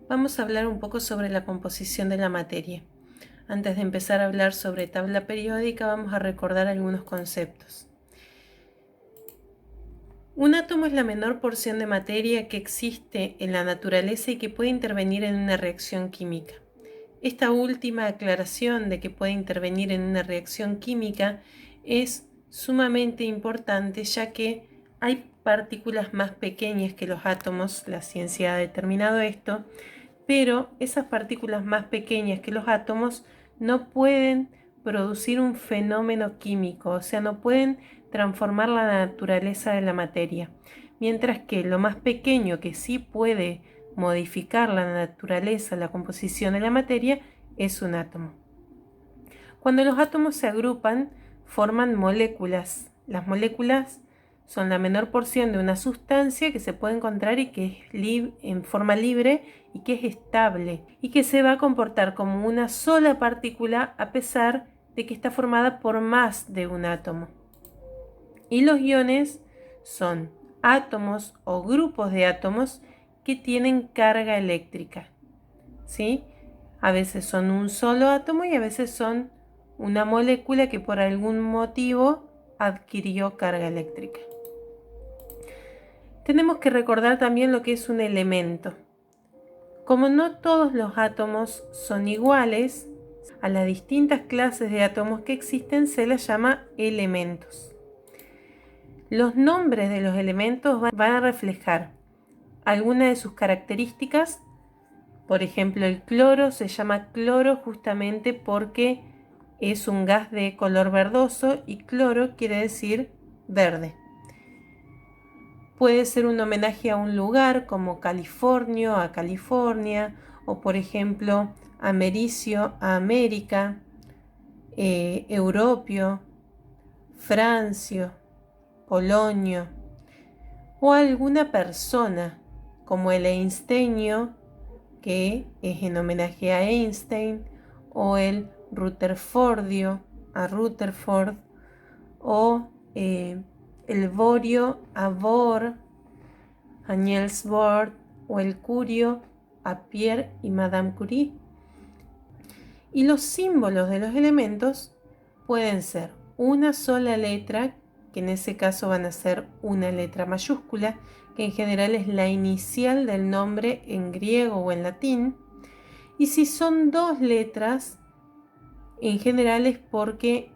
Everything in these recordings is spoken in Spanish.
Vamos a hablar un poco sobre la composición de la materia. Antes de empezar a hablar sobre tabla periódica, vamos a recordar algunos conceptos. Un átomo es la menor porción de materia que existe en la naturaleza y que puede intervenir en una reacción química. Esta última aclaración de que puede intervenir en una reacción química es sumamente importante, ya que hay partículas más pequeñas que los átomos, la ciencia ha determinado esto, pero esas partículas más pequeñas que los átomos no pueden producir un fenómeno químico, o sea, no pueden transformar la naturaleza de la materia, mientras que lo más pequeño que sí puede modificar la naturaleza, la composición de la materia, es un átomo. Cuando los átomos se agrupan, forman moléculas. Las moléculas son la menor porción de una sustancia que se puede encontrar y que es en forma libre y que es estable y que se va a comportar como una sola partícula a pesar de que está formada por más de un átomo. Y los iones son átomos o grupos de átomos que tienen carga eléctrica, ¿sí? A veces son un solo átomo y a veces son una molécula que por algún motivo adquirió carga eléctrica. Tenemos que recordar también lo que es un elemento. Como no todos los átomos son iguales, a las distintas clases de átomos que existen se las llama elementos. Los nombres de los elementos van a reflejar algunas de sus características. Por ejemplo, el cloro se llama cloro justamente porque es un gas de color verdoso y cloro quiere decir verde. Puede ser un homenaje a un lugar como Californio a California, o por ejemplo Americio a América, Europio, Francio, Polonio, o alguna persona como el Einsteinio, que es en homenaje a Einstein, o el Rutherfordio a Rutherford, o el Borio a Bohr, a Niels Bohr, o el Curio a Pierre y Madame Curie. Y los símbolos de los elementos pueden ser una sola letra, que en ese caso van a ser una letra mayúscula, que en general es la inicial del nombre en griego o en latín. Y si son dos letras, en general es porque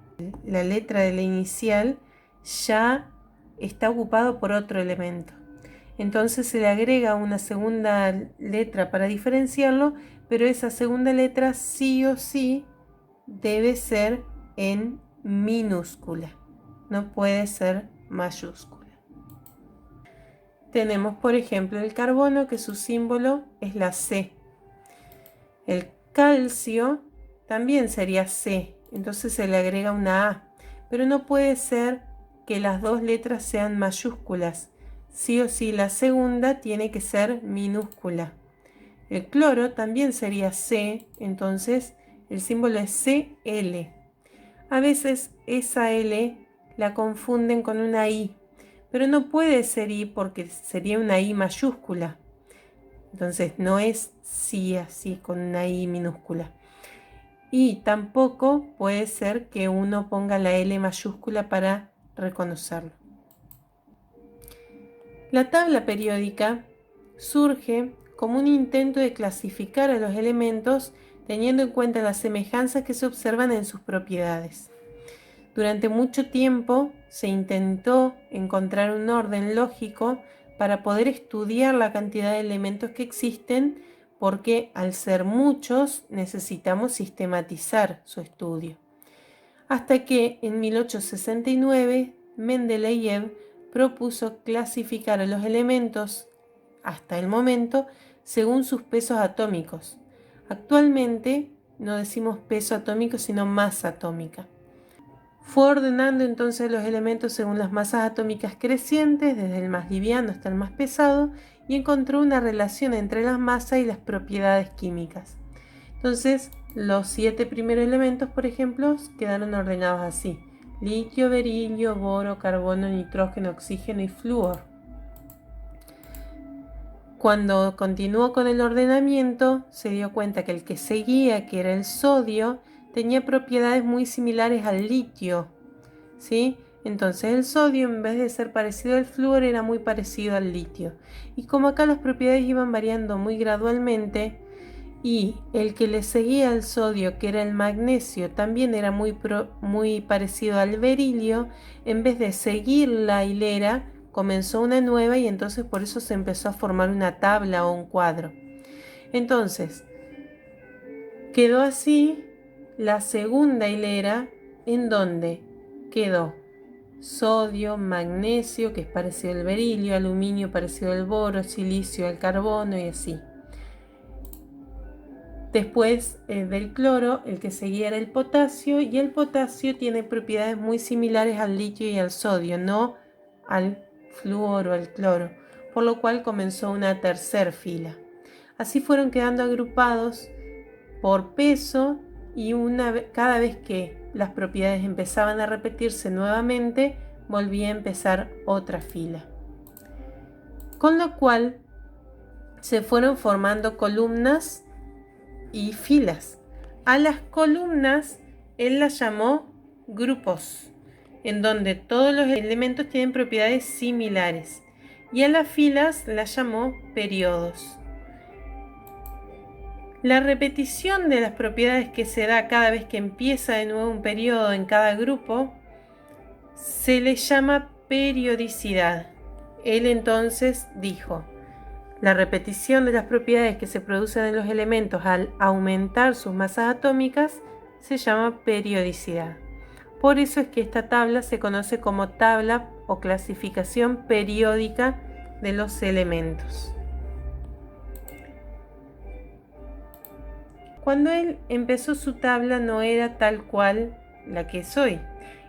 la letra de la inicial ya está ocupado por otro elemento. Entonces se le agrega una segunda letra para diferenciarlo, pero esa segunda letra sí o sí debe ser en minúscula, no puede ser mayúscula. Tenemos, por ejemplo, el carbono, que su símbolo es la C. El calcio también sería C, entonces se le agrega una A, pero no puede ser que las dos letras sean mayúsculas. Sí o sí la segunda tiene que ser minúscula. El cloro también sería C, entonces el símbolo es Cl. A veces esa L la confunden con una I, pero no puede ser I porque sería una I mayúscula. Entonces no es sí así con una I minúscula. Y tampoco puede ser que uno ponga la L mayúscula para reconocerlo. La tabla periódica surge como un intento de clasificar a los elementos teniendo en cuenta las semejanzas que se observan en sus propiedades. Durante mucho tiempo se intentó encontrar un orden lógico para poder estudiar la cantidad de elementos que existen, porque al ser muchos necesitamos sistematizar su estudio. Hasta que en 1869 Mendeleev propuso clasificar a los elementos, hasta el momento, según sus pesos atómicos. Actualmente no decimos peso atómico, sino masa atómica. Fue ordenando entonces los elementos según las masas atómicas crecientes, desde el más liviano hasta el más pesado, y encontró una relación entre las masas y las propiedades químicas. Entonces, los 7 primeros elementos, por ejemplo, quedaron ordenados así: litio, berilio, boro, carbono, nitrógeno, oxígeno y flúor. Cuando continuó con el ordenamiento, se dio cuenta que el que seguía, que era el sodio, tenía propiedades muy similares al litio, ¿sí? Entonces el sodio, en vez de ser parecido al flúor, era muy parecido al litio. Y como acá las propiedades iban variando muy gradualmente, y el que le seguía al sodio, que era el magnesio, también era muy parecido al berilio, en vez de seguir la hilera, comenzó una nueva y entonces por eso se empezó a formar una tabla o un cuadro. Entonces, quedó así la segunda hilera, en donde quedó sodio, magnesio, que es parecido al berilio, aluminio parecido al boro, silicio al carbono y así. Después del cloro, el que seguía era el potasio, y el potasio tiene propiedades muy similares al litio y al sodio, no al flúor o al cloro, por lo cual comenzó una tercera fila. Así fueron quedando agrupados por peso y cada vez que las propiedades empezaban a repetirse nuevamente, volvía a empezar otra fila. Con lo cual se fueron formando columnas y filas. A las columnas él las llamó grupos, en donde todos los elementos tienen propiedades similares, y a las filas las llamó periodos. La repetición de las propiedades que se da cada vez que empieza de nuevo un periodo en cada grupo se le llama periodicidad. Él entonces dijo: la repetición de las propiedades que se producen en los elementos al aumentar sus masas atómicas se llama periodicidad. Por eso es que esta tabla se conoce como tabla o clasificación periódica de los elementos. Cuando él empezó su tabla no era tal cual la que es hoy,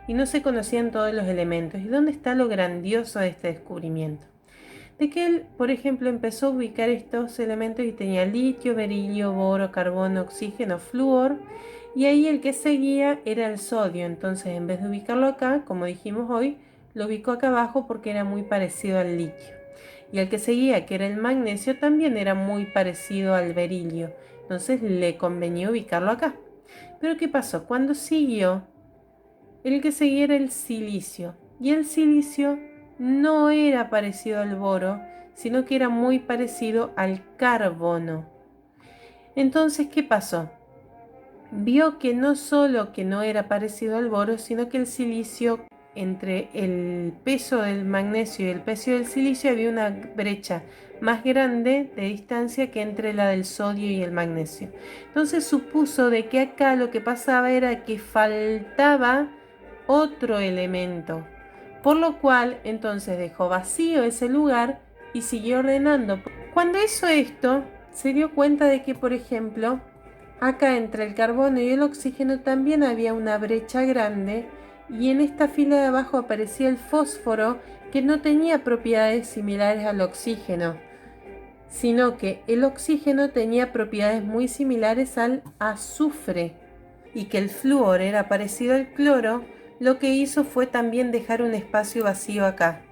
y no se conocían todos los elementos. ¿Y dónde está lo grandioso de este descubrimiento? De que él, por ejemplo, empezó a ubicar estos elementos y tenía litio, berilio, boro, carbono, oxígeno, flúor, y ahí el que seguía era el sodio. Entonces, en vez de ubicarlo acá, como dijimos hoy, lo ubicó acá abajo porque era muy parecido al litio. Y el que seguía, que era el magnesio, también era muy parecido al berilio. Entonces le convenía ubicarlo acá. Pero ¿qué pasó? Cuando siguió, el que seguía era el silicio. Y el silicio no era parecido al boro, sino que era muy parecido al carbono. Entonces, ¿qué pasó? Vio que no solo que no era parecido al boro, sino que el silicio, entre el peso del magnesio y el peso del silicio, había una brecha más grande de distancia que entre la del sodio y el magnesio. Entonces supuso de que acá lo que pasaba era que faltaba otro elemento, por lo cual entonces dejó vacío ese lugar y siguió ordenando. Cuando hizo esto, se dio cuenta de que, por ejemplo, acá entre el carbono y el oxígeno también había una brecha grande, y en esta fila de abajo aparecía el fósforo, que no tenía propiedades similares al oxígeno, sino que el oxígeno tenía propiedades muy similares al azufre, y que el flúor era parecido al cloro. Lo que hizo fue también dejar un espacio vacío acá.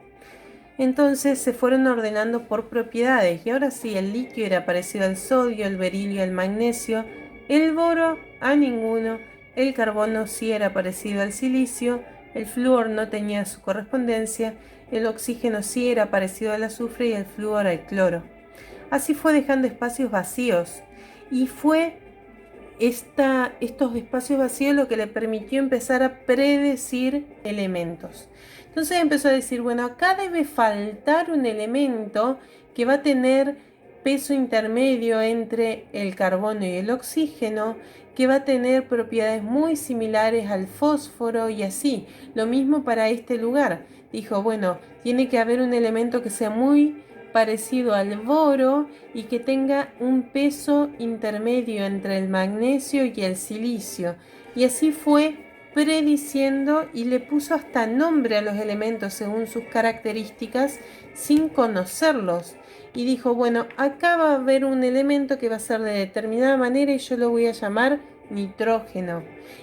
Entonces se fueron ordenando por propiedades, y ahora sí, el litio era parecido al sodio, el berilio al magnesio, el boro a ninguno, el carbono sí era parecido al silicio, el flúor no tenía su correspondencia, el oxígeno sí era parecido al azufre y el flúor al cloro. Así fue dejando espacios vacíos, y fue estos espacios vacíos lo que le permitió empezar a predecir elementos. Entonces empezó a decir, bueno, acá debe faltar un elemento que va a tener peso intermedio entre el carbono y el oxígeno, que va a tener propiedades muy similares al fósforo, y así. Lo mismo para este lugar. Dijo, bueno, tiene que haber un elemento que sea muy parecido al boro y que tenga un peso intermedio entre el magnesio y el silicio. Y así fue prediciendo, y le puso hasta nombre a los elementos según sus características sin conocerlos. Y dijo, bueno, acá va a haber un elemento que va a ser de determinada manera y yo lo voy a llamar nitrógeno.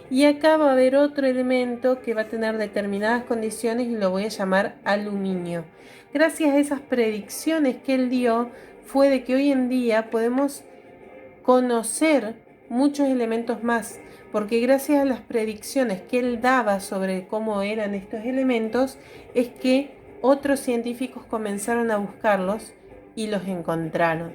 Y acá va a haber otro elemento que va a tener determinadas condiciones y lo voy a llamar aluminio. Gracias a esas predicciones que él dio, fue de que hoy en día podemos conocer muchos elementos más, porque gracias a las predicciones que él daba sobre cómo eran estos elementos, es que otros científicos comenzaron a buscarlos y los encontraron.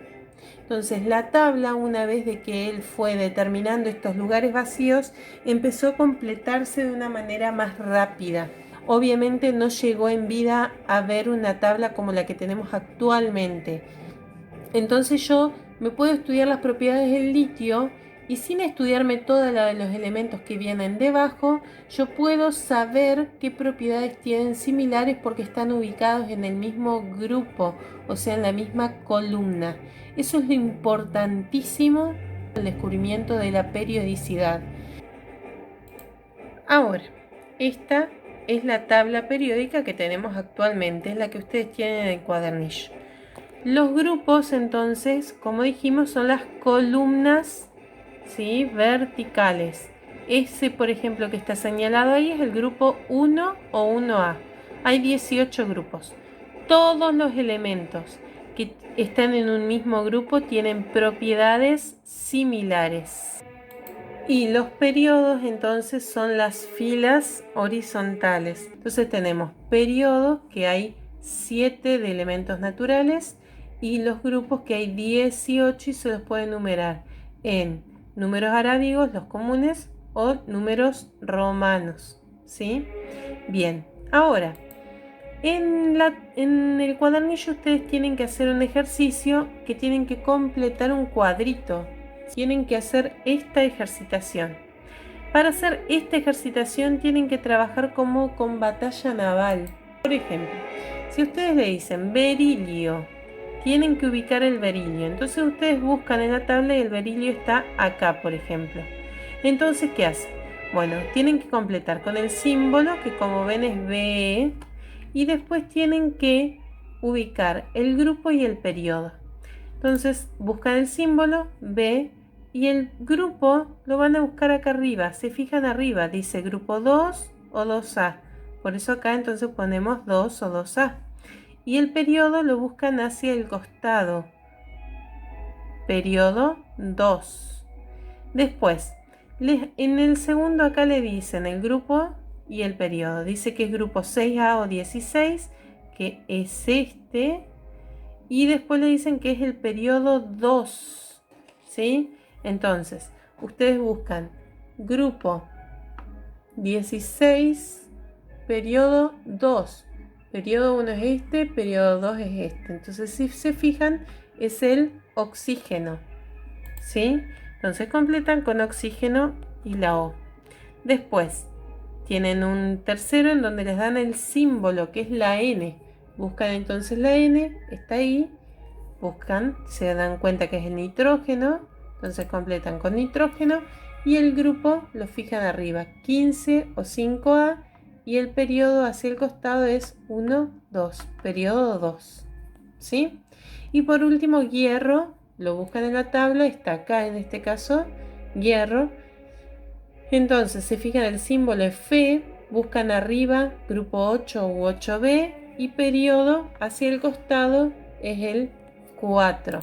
Entonces la tabla, una vez de que él fue determinando estos lugares vacíos, empezó a completarse de una manera más rápida. Obviamente no llegó en vida a ver una tabla como la que tenemos actualmente. Entonces yo me puedo estudiar las propiedades del litio y sin estudiarme todos los elementos que vienen debajo, yo puedo saber qué propiedades tienen similares porque están ubicados en el mismo grupo, o sea, en la misma columna. Eso es lo importantísimo del descubrimiento de la periodicidad. Ahora, esta es la tabla periódica que tenemos actualmente, es la que ustedes tienen en el cuadernillo. Los grupos, entonces, como dijimos, son las columnas, ¿sí?, verticales. Ese, por ejemplo, que está señalado ahí es el grupo 1 o 1A. Hay 18 grupos. Todos los elementos que están en un mismo grupo tienen propiedades similares. Y los periodos, entonces, son las filas horizontales. Entonces tenemos periodos que hay 7 de elementos naturales y los grupos que hay 18 y se los puede numerar en números arábigos, los comunes, o números romanos, ¿sí? Bien, ahora, en el cuadernillo ustedes tienen que hacer un ejercicio que tienen que completar un cuadrito. Tienen que hacer esta ejercitación. Para hacer esta ejercitación tienen que trabajar como con batalla naval. Por ejemplo, si ustedes le dicen berilio, tienen que ubicar el berilio. Entonces ustedes buscan en la tabla y el berilio está acá, por ejemplo. Entonces, ¿qué hacen? Bueno, tienen que completar con el símbolo, que como ven es B, y después tienen que ubicar el grupo y el periodo. Entonces buscan el símbolo B y el grupo lo van a buscar acá arriba. Se fijan arriba, dice grupo 2 o 2A. Por eso acá entonces ponemos 2 o 2A. Y el periodo lo buscan hacia el costado. Periodo 2. Después, en el segundo acá le dicen el grupo y el periodo. Dice que es grupo 6A o 16, que es este. Y después le dicen que es el periodo 2. ¿Sí? Entonces, ustedes buscan grupo 16, periodo 2. Periodo 1 es este, periodo 2 es este. Entonces, si se fijan, es el oxígeno. ¿Sí? Entonces completan con oxígeno y la O. Después, tienen un tercero en donde les dan el símbolo, que es la N. Buscan entonces la N, está ahí. Buscan, se dan cuenta que es el nitrógeno. Entonces completan con nitrógeno. Y el grupo lo fijan arriba, 15 o 5A. Y el periodo hacia el costado es 1, 2, periodo 2. ¿Sí? Y por último, hierro, lo buscan en la tabla, está acá en este caso, hierro. Entonces se fijan el símbolo es Fe, buscan arriba, grupo 8 u 8B, y periodo hacia el costado es el 4.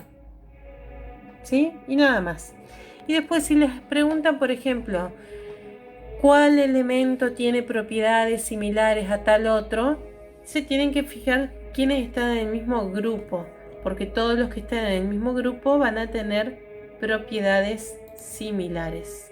¿Sí? Y nada más. Y después si les preguntan, por ejemplo, ¿cuál elemento tiene propiedades similares a tal otro? Se tienen que fijar quiénes están en el mismo grupo, porque todos los que están en el mismo grupo van a tener propiedades similares.